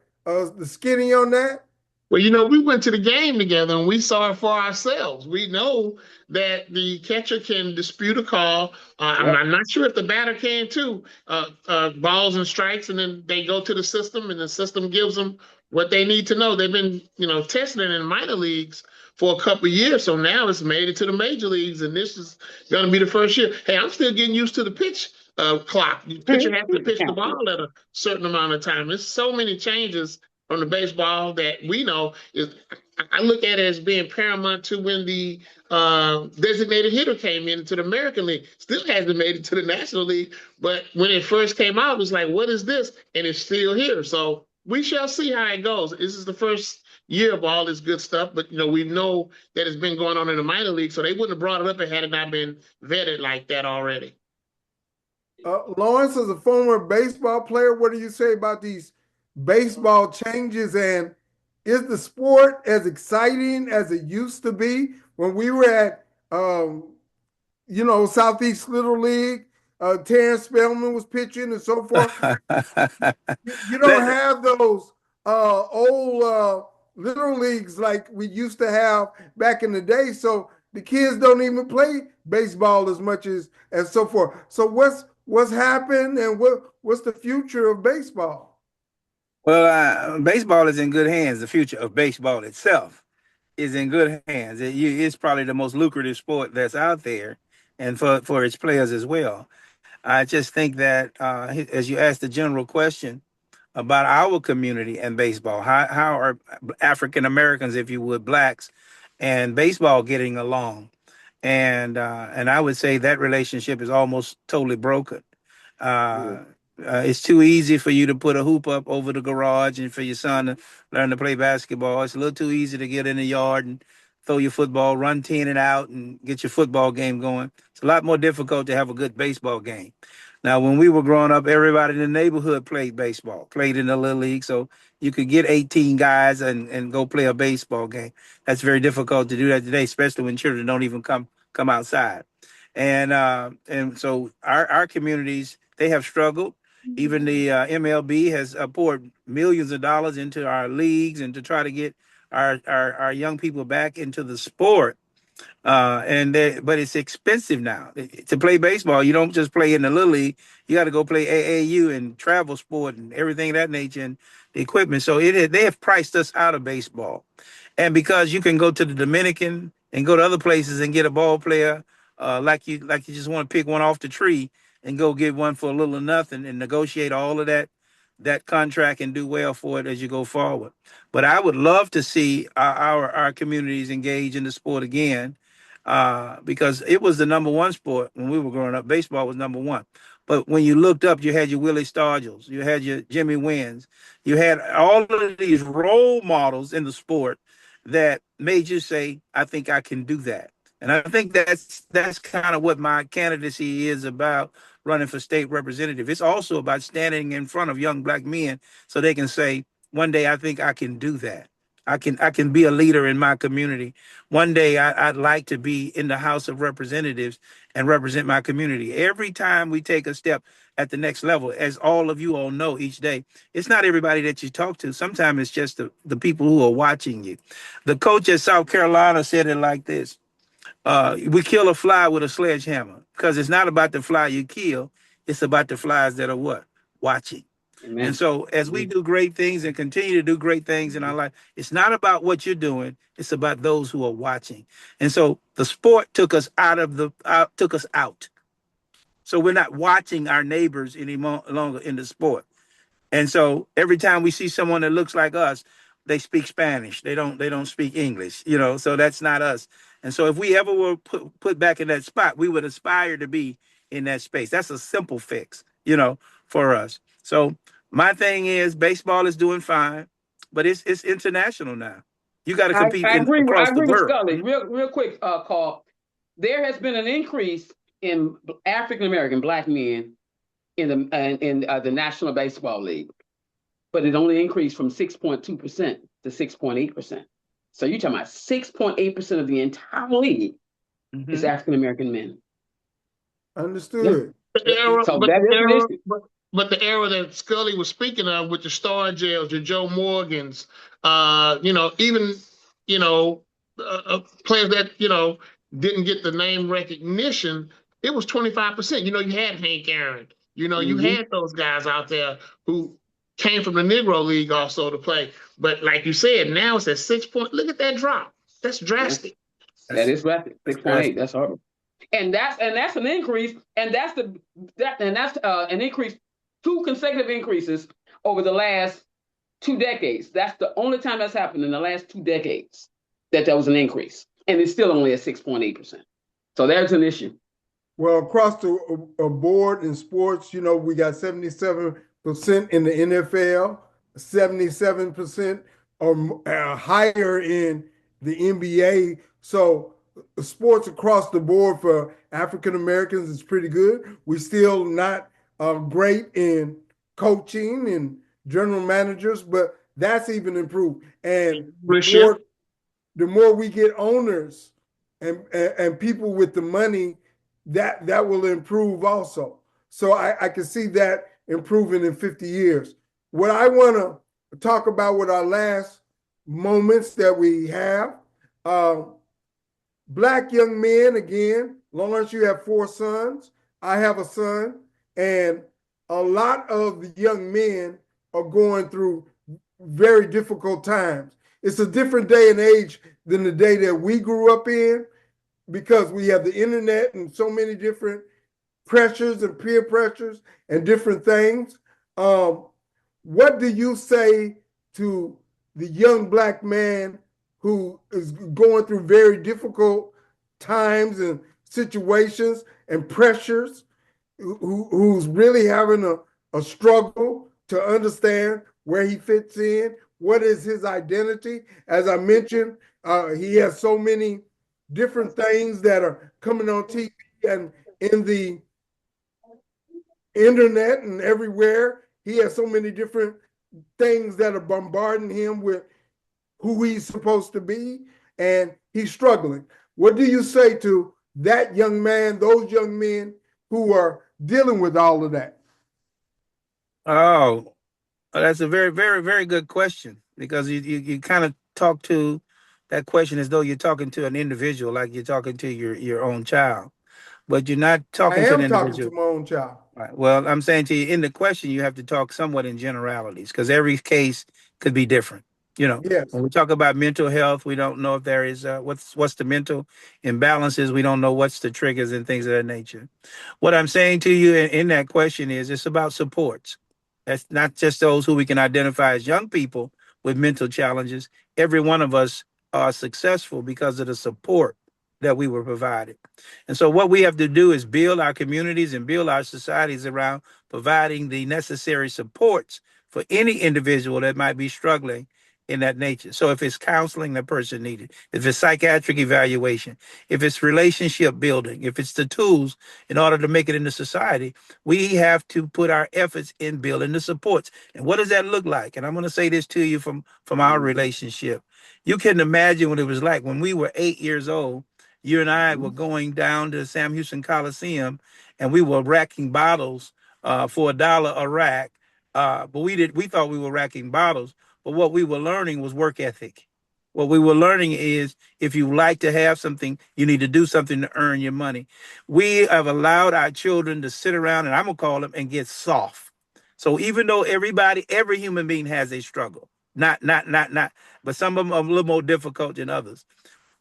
skinny on that? Well, we went to the game together and we saw it for ourselves. We know that the catcher can dispute a call. I'm not sure if the batter can too. Balls and strikes, and then they go to the system, and the system gives them what they need to know. They've been, testing it in minor leagues for a couple of years, so now it's made it to the major leagues, and this is going to be the first year. Hey, I'm still getting used to the pitch clock. The pitcher has to pitch the ball at a certain amount of time. There's so many changes from the baseball that we know is. I look at it as being paramount to when the designated hitter came into the American League. Still hasn't made it to the National League, but when it first came out, it was like, what is this? And it's still here. So we shall see how it goes. This is the first year of all this good stuff, but we know that it's been going on in the minor league, so they wouldn't have brought it up if it had not been vetted like that already. Lawrence, as a former baseball player, what do you say about these baseball changes? And is the sport as exciting as it used to be when we were at, Southeast Little League? Terrence Spellman was pitching and so forth. You don't have those old little leagues like we used to have back in the day. So the kids don't even play baseball as much as so forth. So what's happened and what's the future of baseball? Well, baseball is in good hands. The future of baseball itself is in good hands. It's probably the most lucrative sport that's out there, and for its players as well. I just think that as you asked the general question about our community and baseball, how are African Americans, if you would, blacks, and baseball getting along? And I would say that relationship is almost totally broken. Uh, it's too easy for you to put a hoop up over the garage and for your son to learn to play basketball. It's a little too easy to get in the yard and throw your football, run 10 and out, and get your football game going. It's a lot more difficult to have a good baseball game. Now, when we were growing up, everybody in the neighborhood played baseball, played in the little league. So you could get 18 guys and go play a baseball game. That's very difficult to do that today, especially when children don't even come outside. And so our communities, they have struggled. Even the MLB has poured millions of dollars into our leagues and to try to get our young people back into the sport. But it's expensive now to play baseball. You don't just play in the little league. You got to go play AAU and travel sport and everything of that nature and the equipment. So they have priced us out of baseball. And because you can go to the Dominican and go to other places and get a ball player like you just want to pick one off the tree and go get one for a little or nothing and negotiate all of that contract and do well for it as you go forward. But I would love to see our communities engage in the sport again because it was the number one sport when we were growing up. Baseball was number one. But when you looked up, you had your Willie Stargills, you had your Jimmy Wynns, you had all of these role models in the sport that made you say, I think I can do that. And I think that's kind of what my candidacy is about running for state representative. It's also about standing in front of young black men so they can say, one day I think I can do that. I can be a leader in my community. One day I'd like to be in the House of Representatives and represent my community. Every time we take a step, at the next level. As all of you all know each day, it's not everybody that you talk to. Sometimes it's just the people who are watching you. The coach at South Carolina said it like this. We kill a fly with a sledgehammer because it's not about the fly you kill. It's about the flies that are what? Watching. And Amen. so as we do great things and continue to do great things in our life, it's not about what you're doing. It's about those who are watching. And so the sport took us took us out. So we're not watching our neighbors any longer in the sport. And so every time we see someone that looks like us, they speak Spanish. They don't speak English, so that's not us. And so if we ever were put back in that spot, we would aspire to be in that space. That's a simple fix, for us. So my thing is baseball is doing fine, but it's international now. You got to compete I agree. I across the agree with world. Scully. Real quick, Carl. There has been an increase in African American black men in the National Baseball League, but it only increased from 6.2% to 6.8%. So you're talking about 6.8% of the entire league is African American men. Understood. The era, So but that the is an era, issue. but the era that Scully was speaking of with the Star Jails, your Joe Morgans, even players that didn't get the name recognition, it was 25%. You had Hank Aaron. You had those guys out there who came from the Negro League also to play. But like you said, now it's at 6 point. Look at that drop. That's drastic. That is rapid. 6.8. That's horrible. And that's an increase, and that's an increase, 2 consecutive increases over the last 2 decades. That's the only time that's happened in the last 2 decades that there was an increase, and it's still only at 6.8%. So there's an issue. Well, across the board in sports, we got 77% in the NFL, 77% or higher in the NBA. So sports across the board for African Americans is pretty good. We're still not great in coaching and general managers, but that's even improved. And the more we get owners and people with the money, that will improve also. So I can see that improving in 50 years. What I want to talk about with our last moments that we have, black young men, again, Lawrence, you have 4 sons. I have a son. And a lot of the young men are going through very difficult times. It's a different day and age than the day that we grew up in because we have the internet and so many different pressures and peer pressures and different things. What do you say to the young black man who is going through very difficult times and situations and pressures, who's really having a struggle to understand where he fits in? What is his identity? As I mentioned, he has so many different things that are coming on TV and in the internet and everywhere. He has so many different things that are bombarding him with who he's supposed to be, and he's struggling. What do you say to that young man, those young men who are dealing with all of that? Oh, that's a very, very, very good question because you kind of talk to that question as though you're talking to an individual, like you're talking to your own child, but you're not I talking to an am talking to individual. my own child. Right. Well, I'm saying to you in the question, you have to talk somewhat in generalities because every case could be different. Yes. When we talk about mental health, we don't know if there is what's the mental imbalances. We don't know what's the triggers and things of that nature. What I'm saying to you in that question is it's about supports. That's not just those who we can identify as young people with mental challenges. Every one of us are successful because of the support that we were provided. And so what we have to do is build our communities and build our societies around providing the necessary supports for any individual that might be struggling in that nature. So if it's counseling the person needed, if it's psychiatric evaluation, if it's relationship building, if it's the tools in order to make it into society, we have to put our efforts in building the supports. And what does that look like? And I'm going to say this to you from our relationship. You can imagine what it was like when we were 8 years old. You and I were going down to the Sam Houston Coliseum and we were racking bottles for $1 a rack. But we thought we were racking bottles, but what we were learning was work ethic. What we were learning is if you like to have something, you need to do something to earn your money. We have allowed our children to sit around, and I'm gonna call them, and get soft. So even though every human being has a struggle, not, but some of them are a little more difficult than others.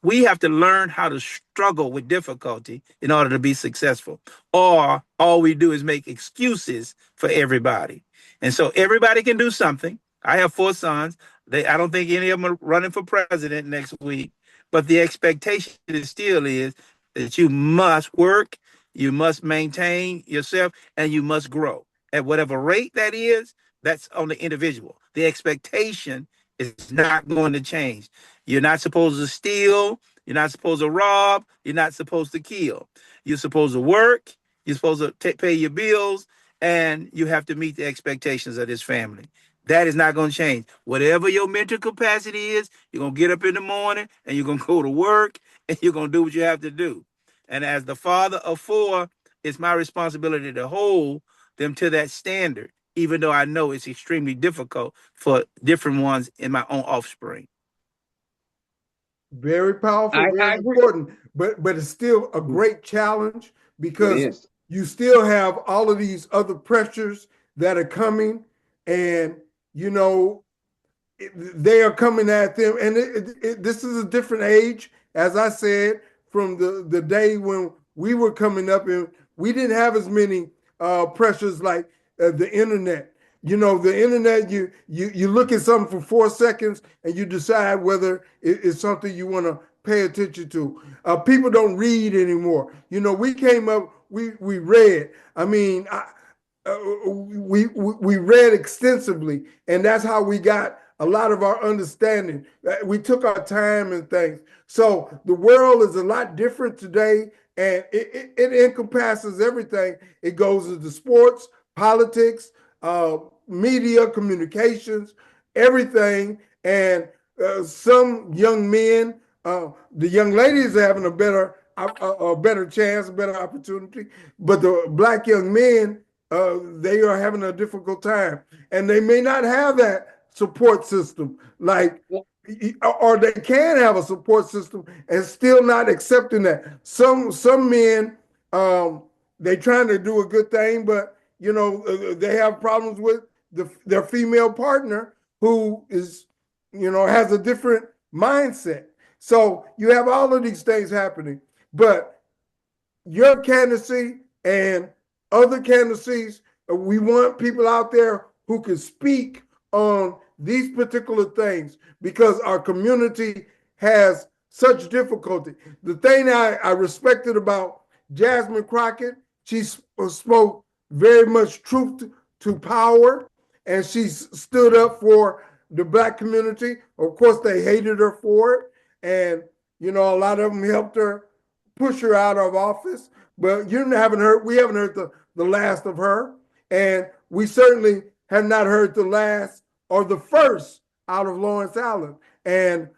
We have to learn how to struggle with difficulty in order to be successful. Or all we do is make excuses for everybody. And so everybody can do something. I have 4 sons. I don't think any of them are running for president next week. But the expectation still is that you must work, you must maintain yourself, and you must grow. At whatever rate that is, that's on the individual. The expectation is not going to change. You're not supposed to steal. You're not supposed to rob. You're not supposed to kill. You're supposed to work. You're supposed to pay your bills, and you have to meet the expectations of this family. That is not going to change. Whatever your mental capacity is, you're going to get up in the morning and you're going to go to work and you're going to do what you have to do. And as the father of 4, it's my responsibility to hold them to that standard, even though I know it's extremely difficult for different ones in my own offspring. Very powerful, I very agree. important, but it's still a great challenge It because is. you still have all of these other pressures that are coming, and you know they are coming at them, and this is a different age, as I said, from the day when we were coming up, and we didn't have as many pressures like the internet. You know, the internet, you look at something for 4 seconds and you decide whether it's something you want to pay attention to. People don't read anymore. You know, we came up, we read. I mean, we read extensively, and that's how we got a lot of our understanding. We took our time and things. So the world is a lot different today, and it encompasses everything. It goes into sports, politics, media, communications, everything. And some young men, the young ladies are having a better chance, a better opportunity. But the black young men, they are having a difficult time, and they may not have that support system, like, or they can have a support system and still not accepting that. Some men, they trying to do a good thing, but you know they have problems with their female partner who is, you know, has a different mindset. So you have all of these things happening, but your candidacy and other candidacies, we want people out there who can speak on these particular things because our community has such difficulty. The thing I respected about Jasmine Crockett, she spoke very much truth to power, and she stood up for the black community. Of course, they hated her for it, and you know, a lot of them helped her push her out of office. But we haven't heard the last of her, and we certainly have not heard the last or the first out of Lawrence Allen. And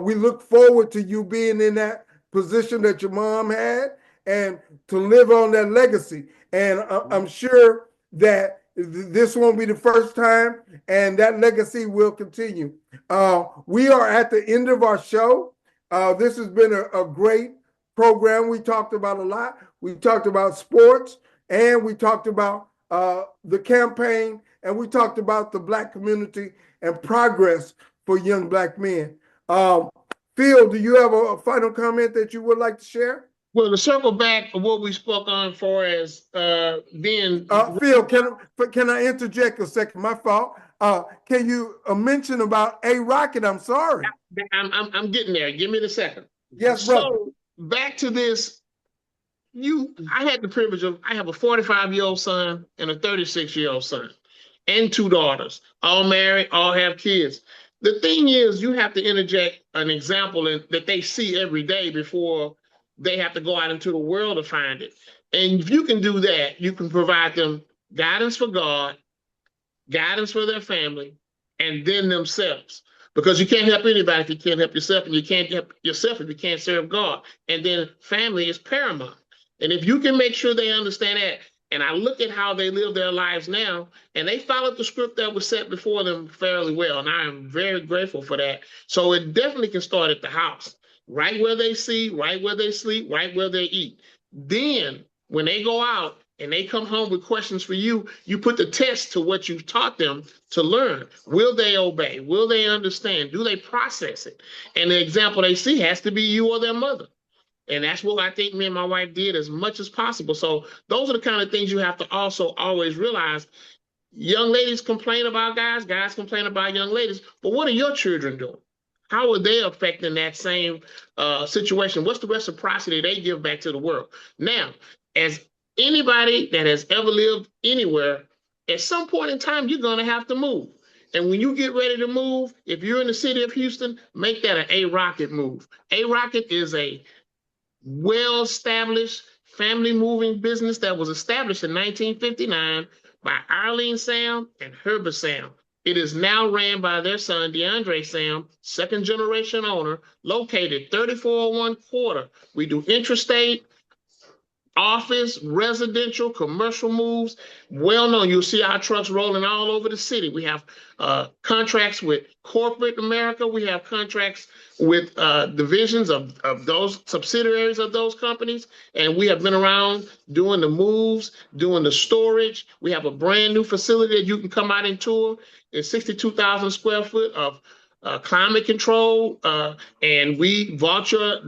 we look forward to you being in that position that your mom had and to live on that legacy. And I'm sure that this won't be the first time, and that legacy will continue. We are at the end of our show. This has been a great program. We talked about a lot. We talked about sports, and we talked about the campaign, and we talked about the black community and progress for young black men. Phil, do you have a final comment that you would like to share? Well, to circle back of what we spoke on for as being Phil, can I interject a second? My fault. Can you mention about A Rocket? I'm sorry. I'm getting there. Give me the second. Yes, brother. So back to this. I had the privilege of, I have a 45-year-old son and a 36-year-old son and 2 daughters, all married, all have kids. The thing is, you have to interject an example that they see every day before they have to go out into the world to find it. And if you can do that, you can provide them guidance for God, guidance for their family, and then themselves. Because you can't help anybody if you can't help yourself, and you can't help yourself if you can't serve God. And then family is paramount. And if you can make sure they understand that, And I look at how they live their lives now, and they followed the script that was set before them fairly well. And I am very grateful for that. So it definitely can start at the house, right where they see, right where they sleep, right where they eat. Then when they go out and they come home with questions for you, you put the test to what you've taught them to learn. Will they obey? Will they understand? Do they process it? And the example they see has to be you or their mother. And that's what I think me and my wife did as much as possible. So those are the kind of things you have to also always realize. Young ladies complain about guys, guys complain about young ladies, but what are your children doing? How are they affecting that same situation? What's the reciprocity they give back to the world? Now, as anybody that has ever lived anywhere, at some point in time, you're going to have to move. And when you get ready to move, if you're in the city of Houston, make that an A-Rocket move. A-Rocket is a well-established family moving business that was established in 1959 by Arlene Sam and Herbert Sam. It is now ran by their son, DeAndre Sam, second generation owner, located 3401 Quarter. We do intrastate, office, residential, commercial moves. Well known. You'll see our trucks rolling all over the city. We have contracts with corporate America. We have contracts with divisions of those subsidiaries of those companies. And we have been around doing the moves, doing the storage. We have a brand new facility that you can come out and tour. It's 62,000 square foot of climate control. And we vault your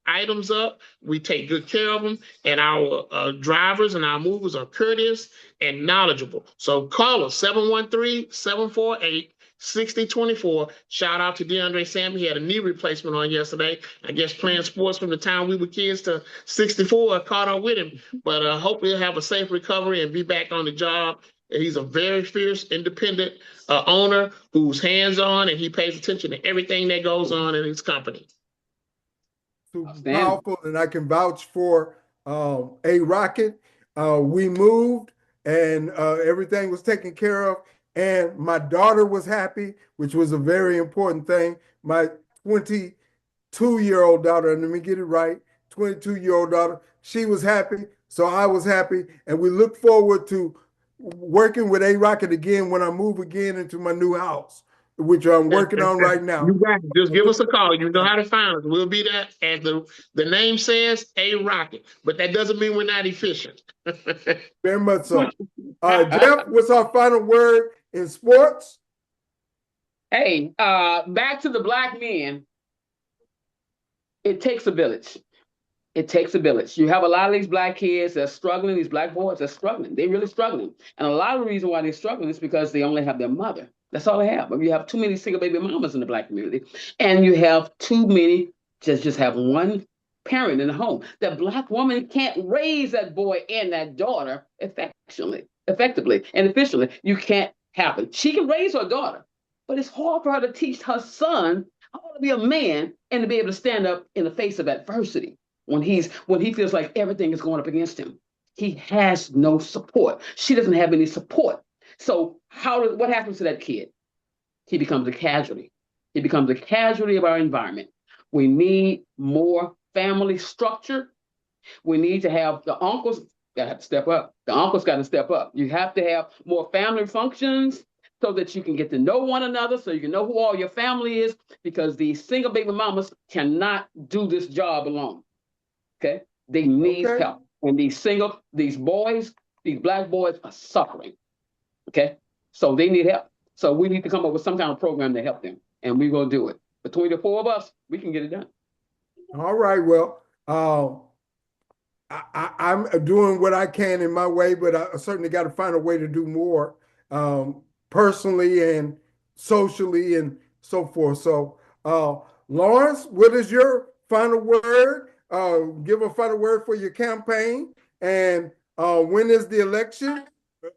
items up. We take good care of them, and our drivers and our movers are courteous and knowledgeable. So call us 713-748-6024. Shout out to DeAndre Sam. He had a knee replacement on yesterday. I guess playing sports from the time we were kids to 64 caught up with him. But hopefully he'll have a safe recovery and be back on the job. He's a very fierce, independent owner who's hands-on, and he pays attention to everything that goes on in his company. Super powerful, and I can vouch for A-Rocket. We moved, and everything was taken care of, and my daughter was happy, which was a very important thing. My 22-year-old daughter, let me get it right, 22-year-old daughter, she was happy, so I was happy, and we look forward to working with A-Rocket again when I move again into my new house, which I'm working on right now. You got it. Just give us a call. You know how to find us. We'll be there, as the name says, A-Rocket. But that doesn't mean we're not efficient. Very much so. Jeff, what's our final word in sports? Hey, back to the black men. It takes a village. It takes a village. You have a lot of these black kids that are struggling, these black boys that are struggling. They're really struggling. And a lot of the reason why they're struggling is because they only have their mother. That's all they have. But you have too many single baby mamas in the black community. And you have too many just have one parent in the home. That black woman can't raise that boy and that daughter effectively and efficiently. You can't happen. She can raise her daughter, but it's hard for her to teach her son how to be a man and to be able to stand up in the face of adversity. When he feels like everything is going up against him, he has no support. She doesn't have any support. So what happens to that kid? He becomes a casualty. He becomes a casualty of our environment. We need more family structure. We need to have the uncles that have to step up. The uncles got to step up. You have to have more family functions so that you can get to know one another, so you can know who all your family is, because these single baby mamas cannot do this job alone. Okay, they need help, and these boys, these black boys are suffering. Okay, so they need help. So we need to come up with some kind of program to help them, and we will do it. Between the four of us, we can get it done. All right. Well, I'm doing what I can in my way, but I certainly got to find a way to do more personally and socially and so forth. So, Lawrence, what is your final word? Give a final word for your campaign. And when is the election?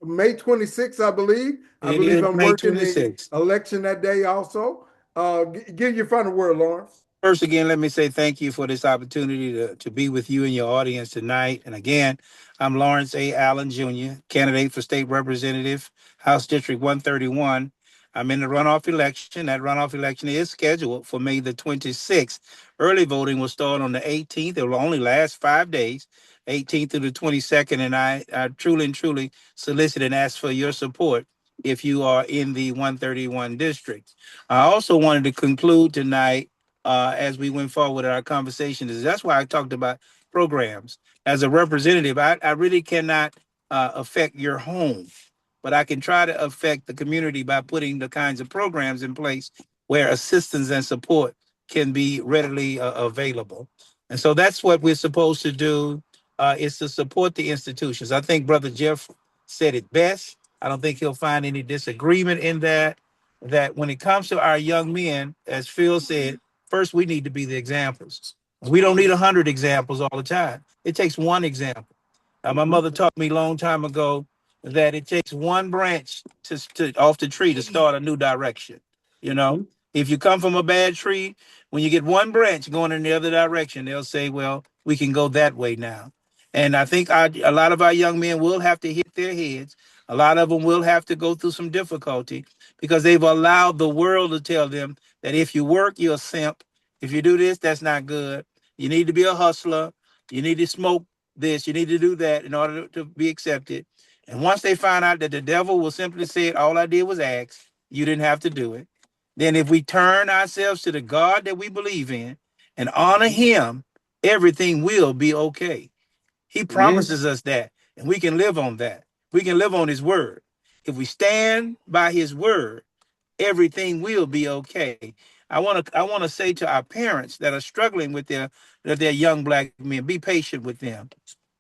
May 26th, I believe. I believe I'm working the election that day also. Give your final word, Lawrence. First, again, let me say thank you for this opportunity to be with you and your audience tonight. And again, I'm Lawrence A. Allen, Jr., candidate for state representative, House District 131. I'm in the runoff election. That runoff election is scheduled for May the 26th. Early voting will start on the 18th. It will only last 5 days. 18th through the 22nd, and I truly and truly solicit and ask for your support if you are in the 131 district. I also wanted to conclude tonight as we went forward in our conversation. Is that's why I talked about programs. As a representative, I really cannot affect your home, but I can try to affect the community by putting the kinds of programs in place where assistance and support can be readily available. And so that's what we're supposed to do, is to support the institutions. I think Brother Jeff said it best. I don't think he'll find any disagreement in that. That when it comes to our young men, as Phil said, first we need to be the examples. We don't need 100 examples all the time. It takes one example. My mother taught me a long time ago that it takes one branch to off the tree to start a new direction. You know, if you come from a bad tree, when you get one branch going in the other direction, they'll say, well, we can go that way now. And I think a lot of our young men will have to hit their heads. A lot of them will have to go through some difficulty because they've allowed the world to tell them that if you work, you're a simp. If you do this, that's not good. You need to be a hustler. You need to smoke this, you need to do that in order to be accepted. And once they find out that the devil will simply say, all I did was ask, you didn't have to do it. Then if we turn ourselves to the God that we believe in and honor him, everything will be okay. He promises us that, and we can live on that. We can live on his word. If we stand by his word, everything will be okay. I want to say to our parents that are struggling with their young black men, be patient with them.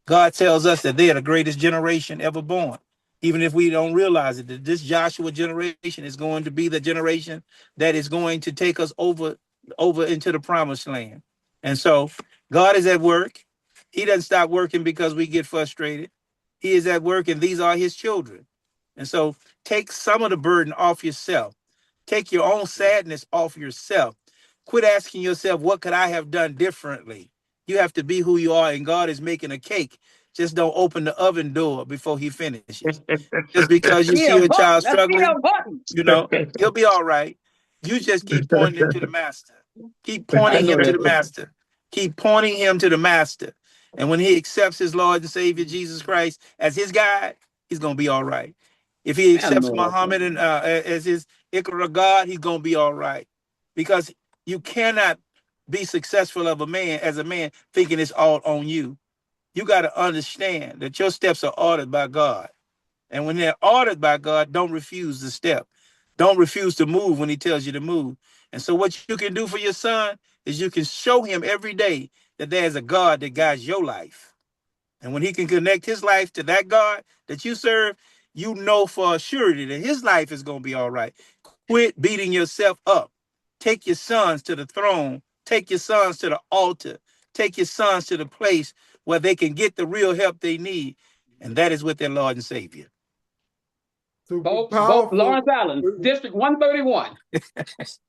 God tells us that they are the greatest generation ever born. Even if we don't realize it, that this Joshua generation is going to be the generation that is going to take us over into the promised land. And so God is at work. He doesn't stop working because we get frustrated. He is at work, and these are his children. And so take some of the burden off yourself. Take your own sadness off yourself. Quit asking yourself, what could I have done differently? You have to be who you are, and God is making a cake. Just don't open the oven door before he finishes. Just because you see a child struggling, he'll be all right. You just keep pointing him to the master. Keep pointing him to the master. Keep pointing him to the master. And when he accepts his Lord and Savior Jesus Christ as his guide, he's going to be all right. If he accepts Muhammad and as his Ikra God, he's going to be all right. Because you cannot be successful of a man as a man thinking it's all on you. You got to understand that your steps are ordered by God. And when they're ordered by God, don't refuse the step. Don't refuse to move when he tells you to move. And so what you can do for your son is you can show him every day that there's a God that guides your life. And when he can connect his life to that God that you serve, you know for a surety that his life is going to be all right. Quit beating yourself up. Take your sons to the throne. Take your sons to the altar. Take your sons to the place where they can get the real help they need. And that is with their Lord and Savior. Both Lawrence Allen, District 131.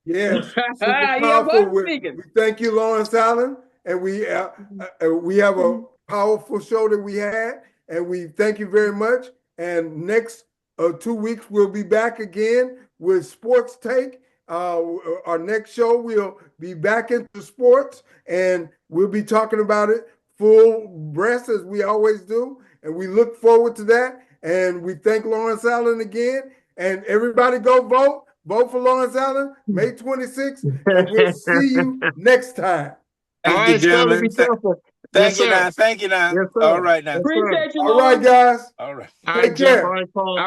Yes, super powerful. We thank you, Lawrence Allen, and we have a powerful show that we had, and we thank you very much. And next 2 weeks we'll be back again with Sports Take. Our next show we'll be back into sports, and we'll be talking about it full breast as we always do, and we look forward to that. And we thank Lawrence Allen again. And everybody go vote. Vote for Lawrence Allen, May 26th. And we'll see you next time. Thank you, gentlemen. Thank you now. Thank you now. Yes, all right now. Appreciate you, All right, guys. All right. Take care. All right, Paul.